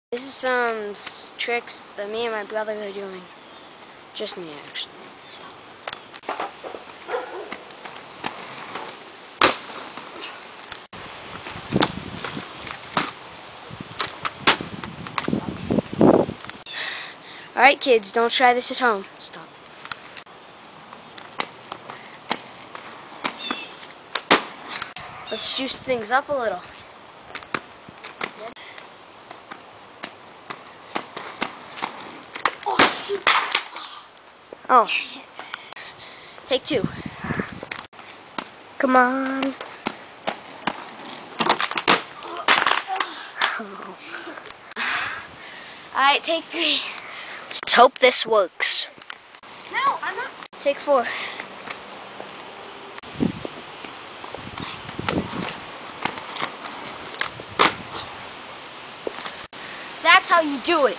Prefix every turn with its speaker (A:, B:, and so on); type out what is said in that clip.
A: This is some tricks that me and my brother are doing. Just me, actually. Stop. Alright, kids, don't try this at home. Stop. Let's juice things up a little. Oh. Take two. Come on. Oh. Alright, take three.
B: Let's hope this works.
A: No, I'm not. Take four. That's how you do it.